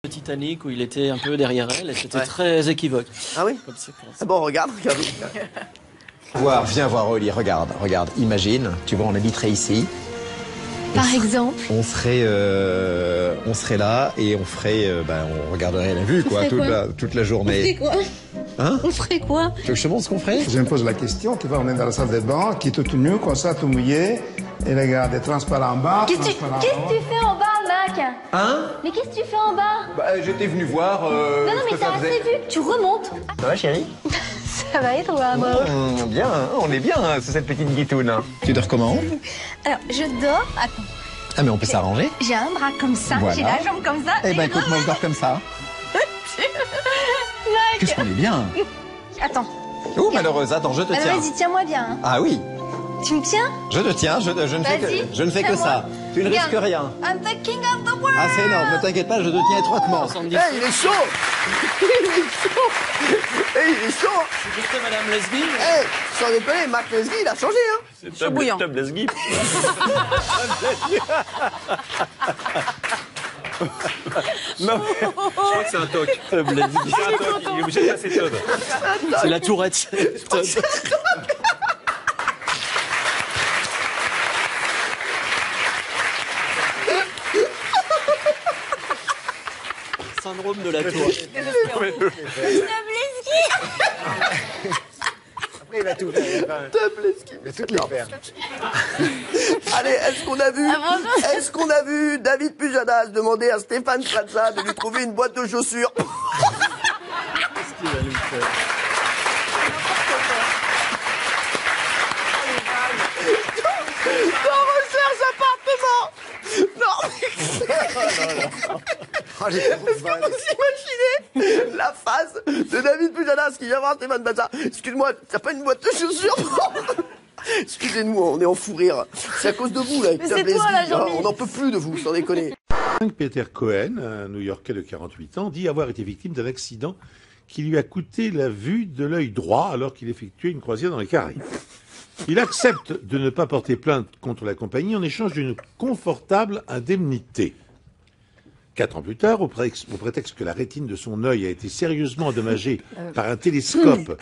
Titanic où il était un peu derrière elle et c'était très équivoque. Ah oui? Ah bon, regarde. Viens voir Oli, regarde, imagine, tu vois, on habiterait ici. Par exemple? On serait là et on regarderait la vue, quoi, toute la journée. On ferait quoi? Hein? On ferait quoi? Tu veux que je te montre ce qu'on ferait? Je me pose la question, tu vois, on est dans la salle de bain, qui est tout nu, comme ça, tout mouillé, et regarde, est transparent en bas, Qu'est-ce que tu fais en bas, Mac? Hein? Mais qu'est-ce que tu fais en bas? J'étais venu voir... non, mais t'as assez vu, tu remontes. Ça va, chérie? Ça va et toi, moi? Bien, on est bien, c'est cette petite guitoune. Tu dors comment? Alors, je dors... Attends. Ah, mais on peut s'arranger. J'ai un bras comme ça, Voilà. j'ai la jambe comme ça. Eh ben, écoute, moi, je dors comme ça. Qu'est-ce qu'on est bien. Attends. Oh, malheureuse, attends, je te Alors, tiens. vas-y, tiens-moi bien. Hein. Ah oui, Tu me tiens? je te tiens, je ne fais que ça. Tu ne risques rien. I'm the king of the world. Ah, c'est énorme, ne t'inquiète pas, je te tiens étroitement. Il est chaud. Il est chaud. C'est juste Madame Leslie. Sans déconner, Marc Leslie, il a changé, hein. C'est bouillant. Tom Leslie. Non, je crois que c'est un toc. Tom Leslie. C'est un toc, il est obligé de passer Todd. C'est la tourette. Syndrome de la tour. Après, il va tout faire. Il va toutes les faire. Allez, est-ce qu'on a vu David Pujadas demander à Stéphane Plaza de lui trouver une boîte de chaussures? Qu'est-ce qu'il va nous faire? Dans recherche appartement. Non. Est-ce que vous imaginez la phase de David Pujadas qui vient voir Stéphane Plaza? Excuse-moi, t'as pas une boîte de chaussures? Excusez-nous, on est en fou rire. C'est à cause de vous, là. Mais c'est toi, là, Jean-Mi. On n'en peut plus de vous, sans déconner. Peter Cohen, un New-Yorkais de 48 ans, dit avoir été victime d'un accident qui lui a coûté la vue de l'œil droit alors qu'il effectuait une croisière dans les Caraïbes. Il accepte de ne pas porter plainte contre la compagnie en échange d'une confortable indemnité. 4 ans plus tard, au prétexte que la rétine de son œil a été sérieusement endommagée par un télescope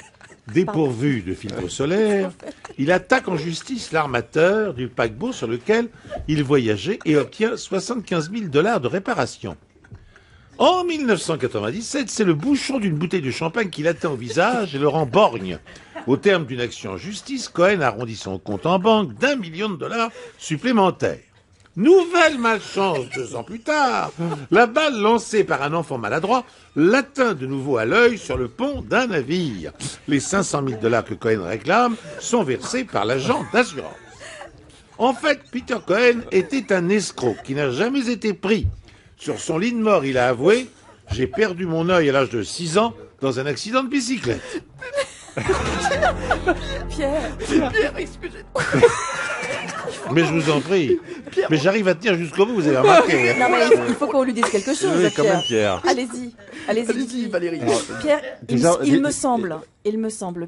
dépourvu de filtre solaire, il attaque en justice l'armateur du paquebot sur lequel il voyageait et obtient 75 000 $ de réparation. En 1997, c'est le bouchon d'une bouteille de champagne qui l'atteint au visage et le rend borgne. Au terme d'une action en justice, Cohen arrondit son compte en banque d'1 million de $ supplémentaires. Nouvelle malchance 2 ans plus tard, la balle lancée par un enfant maladroit l'atteint de nouveau à l'œil sur le pont d'un navire. Les 500 000 $ que Cohen réclame sont versés par l'agent d'assurance. En fait, Peter Cohen était un escroc qui n'a jamais été pris. Sur son lit de mort, il a avoué « J'ai perdu mon œil à l'âge de 6 ans dans un accident de bicyclette. » Pierre, excusez-moi. Mais je vous en prie. Mais j'arrive à tenir jusqu'au bout, vous avez remarqué. non mais il faut qu'on lui dise quelque chose, Oui, quand Pierre. même, Pierre. Allez-y, Allez-y, Valérie. Pierre, déjà, il me semble,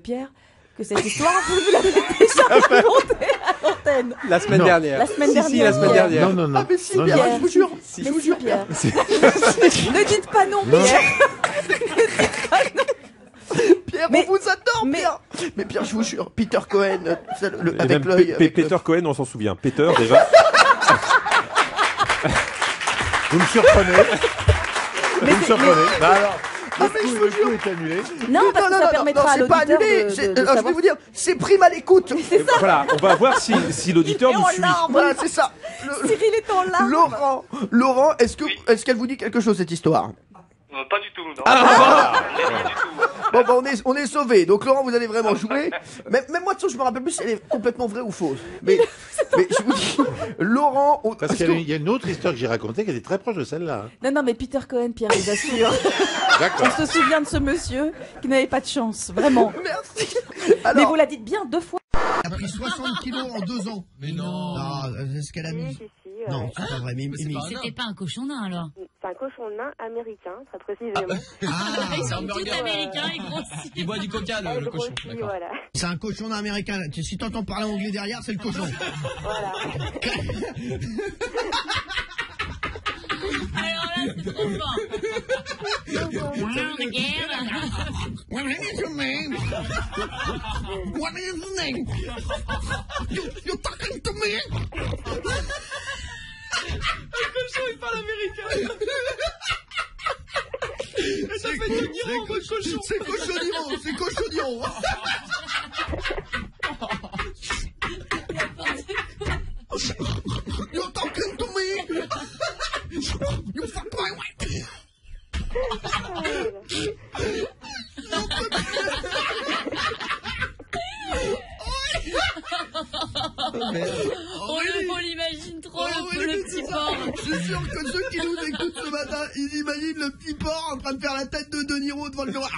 Pierre, que cette histoire, vous l'avez déjà racontée à l'antenne. La semaine Non. dernière. La semaine Si, dernière. la semaine Pierre. dernière. Non. Ah mais si, Non, Pierre, non. je vous jure. Mais si, Pierre. Ne dites pas non, Pierre. Pierre, Mais- on vous adore, mais- Pierre. Mais Pierre, je vous jure, Peter Cohen, Et avec même l'œil. avec Peter le- Cohen, on s'en souvient. Peter, déjà. Vous me surprenez. Vous me surprenez. Bah alors, Ah, mais je vous le coup est annulé. Non, parce que ça permettra à c'est pas l'auditeur annulé. de Alors, je vais savoir. vous dire, c'est prime à l'écoute. Voilà, on va voir si l'auditeur Il est nous en suit. larmes. Voilà, c'est ça. Cyril est en larmes. Laurent, est-ce qu'elle vous dit quelque chose cette histoire? Pas du tout, non. Rien du tout. Bon, bah, on est sauvés. Donc, Laurent, vous allez vraiment jouer. Même moi, de toute façon, je me rappelle plus si elle est complètement vraie ou fausse. Mais je vous dis, Laurent, Parce qu'il y a une autre histoire que j'ai racontée qui était très proche de celle-là. Non, mais Peter Cohen, Pierre, je vous assure. D'accord. On se souvient de ce monsieur qui n'avait pas de chance, vraiment. merci. Mais Alors, vous la dites bien 2 fois. Elle a pris 60 kilos en 2 ans. Mais non. C'est ce qu'elle a mis. Non, c'est pas vrai. Mais C'était pas un cochon nain alors. C'est un cochon nain américain, très précisément. Ils sont tout américains et grossis. il boit du coca, le cochon. Grossi, voilà. C'est un cochon américain. Si t'entends parler anglais derrière, c'est le cochon. Voilà. Alors là, c'est trop fort. What is your name? What is your name? You're talking to me? Un cochon, il parle américain. C'est cochonniron, c'est cochonniron. You're talking to me? You fuck my wife. On l'imagine trop, le petit porc. Je suis sûr que ceux qui nous écoutent ce matin, ils imaginent le petit porc en train de faire la tête de De Niro devant le miroir.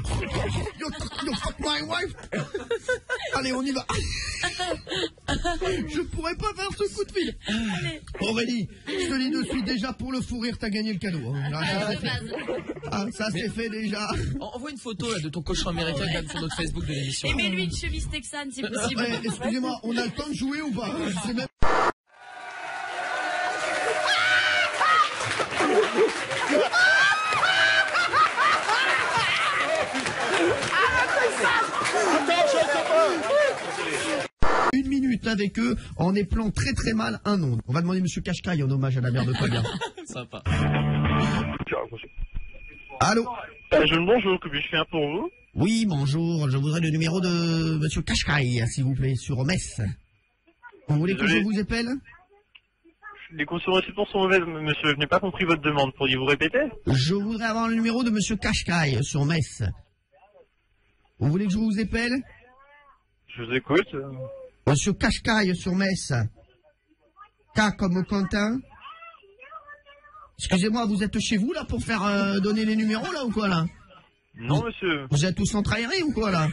You fuck my wife. Allez, on y va. Je pourrais pas faire ce coup de fil. Aurélie, je te dis de suite déjà pour le fou rire, t'as gagné le cadeau. Ça c'est fait déjà. Envoie une photo là, de ton cochon américain quand même sur notre Facebook de l'émission. Et mets-lui une chemise texane si possible. Excusez-moi, on a le temps de jouer ou pas? Je sais même... Une minute avec eux en épelant très très mal un nom. On va demander Monsieur Cachecaille en hommage à la mère de Fabien. Sympa. Allô? Bonjour, que puis-je faire pour vous? Oui, bonjour, je voudrais le numéro de Monsieur Cachecaille, s'il vous plaît, sur Metz. Vous voulez que je vous appelle? Les consommations sont mauvaises, monsieur. Je n'ai pas compris votre demande. Pourriez-vous répéter? Je voudrais avoir le numéro de Monsieur Cachecaille sur Metz. Vous voulez que je vous appelle? Je vous écoute. Monsieur Cachecaille sur Metz. K comme Quentin. Excusez-moi, vous êtes chez vous là pour faire donner les numéros là ou quoi là? Non, monsieur. Vous êtes au centre aéré ou quoi là?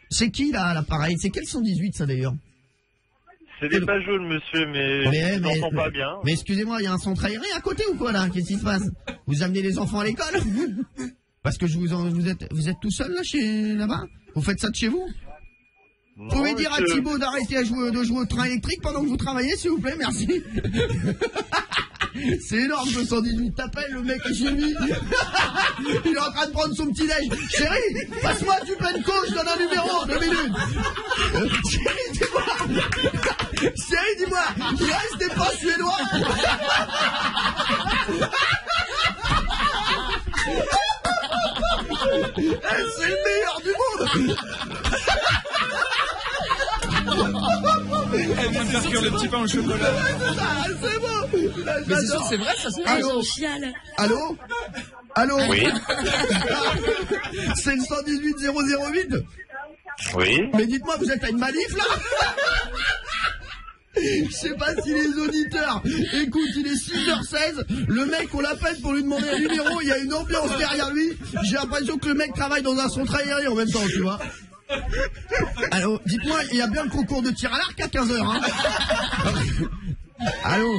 C'est qui là l'appareil? C'est quel 118 ça d'ailleurs? C'est des pages jaunes, monsieur, mais je n'entends pas bien. Mais excusez-moi, il y a un centre aéré à côté ou quoi là? Qu'est-ce qui se passe? Vous amenez les enfants à l'école? Parce que vous êtes tout seul là-bas? Vous faites ça de chez vous? Vous pouvez dire à Thibaut d'arrêter de jouer au train électrique pendant que vous travaillez, s'il vous plaît, merci. C'est énorme, le 118. T'appelles le mec chez lui. Il est en train de prendre son petit déj. Chérie, passe-moi du penco, je donne un numéro, 2 minutes. Chérie, dis-moi. Chérie, dis-moi. Il reste des pas suédois. C'est le meilleur du monde. Elle vient de faire cuire le petit pain au chocolat. C'est bon. Mais c'est sûr, c'est vrai, ça c'est vrai. Allô? Allô? Oui. C'est le 118 008? Oui. Mais dites-moi, vous êtes à une manif là? Je sais pas si les auditeurs écoutent, il est 6h16, le mec on l'appelle pour lui demander un numéro, il y a une ambiance derrière lui, j'ai l'impression que le mec travaille dans un centre aérien en même temps, tu vois. Alors, dites-moi, il y a bien le concours de tir à l'arc à 15h, hein? Allô?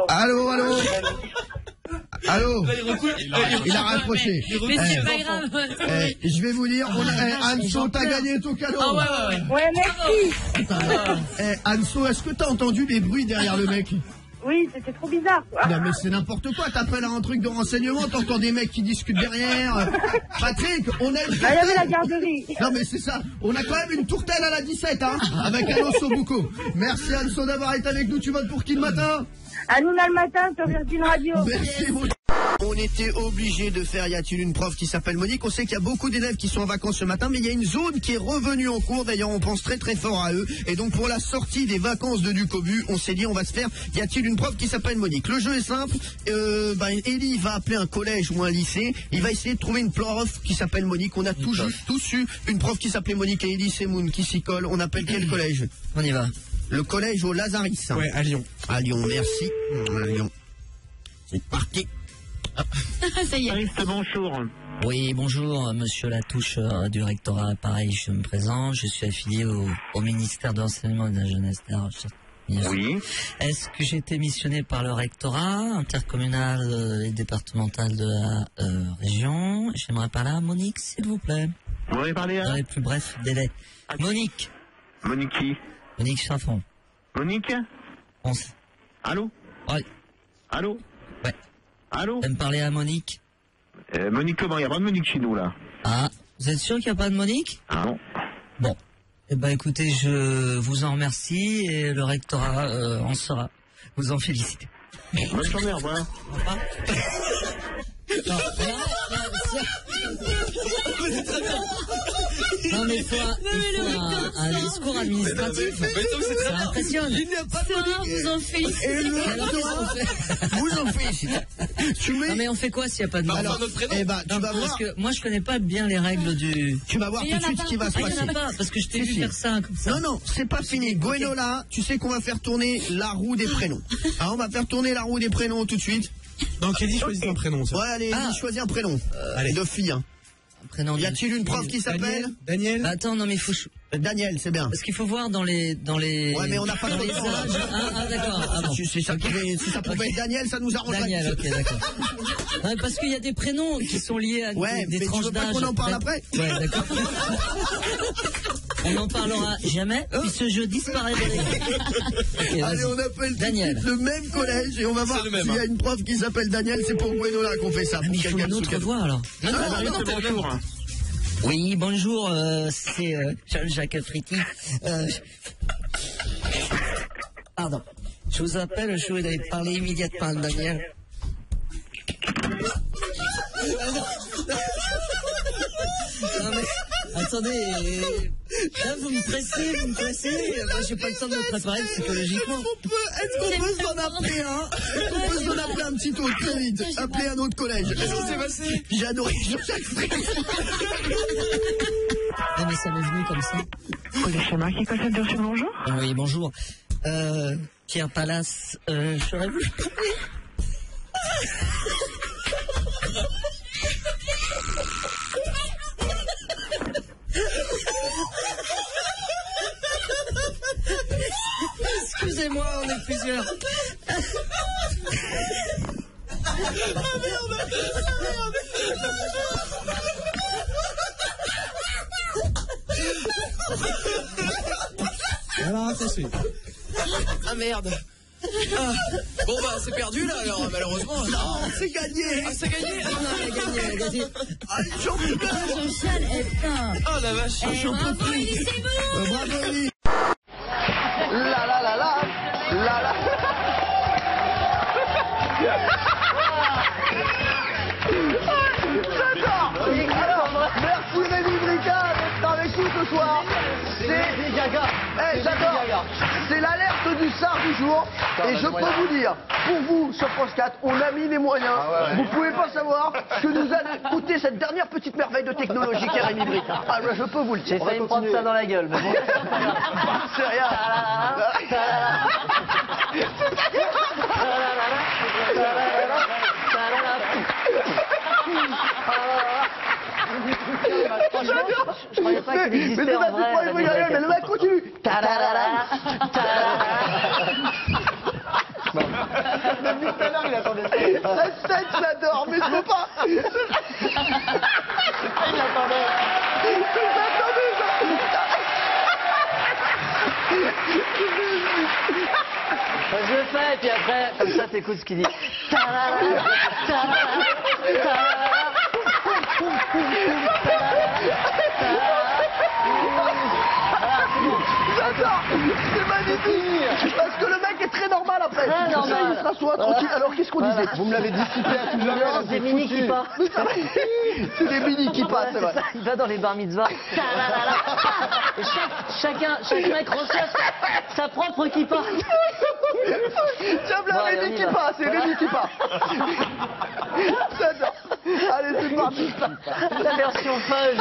Allô? Allô? Il a raccroché. Mais c'est pas grave. Je vais vous dire, Anso, t'as gagné ton cadeau. Ah ouais. Ouais, merci. Anso, est-ce que t'as entendu les bruits derrière le mec? Oui, c'était trop bizarre, quoi. Non mais c'est n'importe quoi, t'appelles à un truc de renseignement, t'entends des mecs qui discutent derrière. Patrick, on a une Bah, il y avait la garderie. Non mais c'est ça, on a quand même une tourtelle à la 17, hein, avec un osso bucco. Merci Anso d'avoir été avec nous, tu votes pour qui le matin? Hanouna le matin sur Virgin Radio. Merci beaucoup. On était obligé de faire, y a-t-il une prof qui s'appelle Monique? On sait qu'il y a beaucoup d'élèves qui sont en vacances ce matin, mais il y a une zone qui est revenue en cours. D'ailleurs, on pense très très fort à eux. Et donc, pour la sortie des vacances de Ducobu, on s'est dit, on va se faire, y a-t-il une prof qui s'appelle Monique? Le jeu est simple. Élie va appeler un collège ou un lycée. Il va essayer de trouver une prof qui s'appelle Monique. On a tous eu une prof qui s'appelait Monique et Élie Semoun qui s'y colle. On appelle quel collège? On y va. Le collège au Lazaris. Ouais, à Lyon. À Lyon, merci. À Lyon. C'est parti. Ça y est. Bonjour. Oui, bonjour, monsieur Latouche du rectorat. Pareil, je me présente. Je suis affilié au ministère de l'Enseignement et de la Jeunesse et de la Recherche. Oui. Est-ce que j'ai été missionné par le rectorat intercommunal et départemental de la région? J'aimerais parler à Monique, s'il vous plaît. Vous m'avez parlé à... Dans les plus brefs délais. Monique. Monique qui? Monique Chaffon. Monique? On Allô? Oui. Allô? Ouais. Allô? T'aimes parler à Monique? Monique comment? Il n'y a pas de Monique chez nous, là. Ah, vous êtes sûr qu'il n'y a pas de Monique? Ah non. Bon. Eh ben, écoutez, je vous en remercie et le rectorat en sera. Vous en félicitez. Bonne journée, au revoir. Non mais il faut un discours administratif. Ça impressionne. Vous en félicitez. Vous en félicitez. Non mais on fait quoi s'il n'y a pas de Alors, eh ben, tu vas voir. Parce que moi je connais pas bien les règles du... Tu vas voir tout de suite ce qui va se Il y en passer. a pas, parce que je t'ai vu faire ça comme ça. Non, c'est pas fini. Gwenola, tu sais qu'on va faire tourner la roue des prénoms. Alors, on va faire tourner la roue des prénoms tout de suite. Donc, Eddie choisit un prénom, ça. Ouais, allez, Eddie, choisis un prénom. Allez, de fille. Hein. Un prénom. Y a-t-il une prof qui s'appelle Daniel? Bah, attends, non mais il faut... Daniel, c'est bien. Parce qu'il faut voir dans les... Ouais, mais on n'a pas dans trop les de temps, là. âges. Ah, d'accord. Ah, bon. Si ça pouvait être Daniel, ça nous arrangerait. Daniel, ok, d'accord. Non, parce qu'il y a des prénoms qui sont liés à ouais, des mais tranches tu veux pas d'âge. qu'on en parle après? Ouais, d'accord. On n'en parlera jamais, puis ce jeu disparaît. Okay, allez, on appelle Daniel. Le même collège et on va voir s'il y a une prof qui s'appelle Daniel. C'est pour Gwenola qu'on fait ça. Mais il faut une autre voix alors. Non, t'es le tour. Oui, bonjour, c'est Jacques Fritti. Pardon. Je vous appelle, je voudrais parler immédiatement à Daniel. Non mais, attendez, là vous me pressez, moi j'ai pas le temps de me préparer psychologiquement. Est-ce qu'on peut s'en appeler un? Est-ce qu'on peut s'en appeler un petit autre très vite? Appeler un autre collège. Qu'est-ce qui s'est passé? J'ai adoré Jacques Fritti. Non mais ça m'est venu comme ça. Bonjour. Oui, bonjour. Pierre Palace, j'aurais voulu parler. Excusez-moi, on est plusieurs. Alors, attention. Ah merde. Ah. Bon bah c'est perdu là alors malheureusement. Non, c'est gagné. Ah c'est gagné. Ah non, elle a gagné. Ah, j'en peux pas. Jean-Charles, putain. Oh la vache. Bravo, Elie, c'est bon. Bravo, Elie. La la la la. La la. J'adore. Alors, merci Rémi Bricard d'être avec nous ce soir. C'est Gaga. J'adore. C'est l'alerte du SAR du jour. Et je peux vous dire, pour vous, sur France 4, on a mis les moyens. Vous pouvez pas savoir ce que nous a coûté cette dernière petite merveille de technologie qu'est Rémi Bricard. Ah, je peux vous le dire. J'ai failli me prendre ça dans la gueule, mais bon. C'est rien. Je croyais pas qu'il existait en vrai. Mais le mec continue. Même tout à l'heure, il attendait ça. Cette tête, j'adore, mais je peux pas. Il l'attendait. J'attendais ça. Je le fais, et puis après, comme ça, t'écoutes ce qu'il dit. J'adore. C'est magnifique. Parce que le mec est très normal après. Très normal. Il sera soit tranquille. Alors qu'est-ce qu'on disait? Vous me l'avez dissipé à tout l'heure. C'est des mini qui passent. C'est des mini qui passent, c'est vrai. Il va dans les bar mitzvahs. Et chaque mec reçoit sa propre kippa. Tiens, là, Rémi qui passe, c'est Rémi qui passe. J'adore. Allez, c'est parti. La version fun.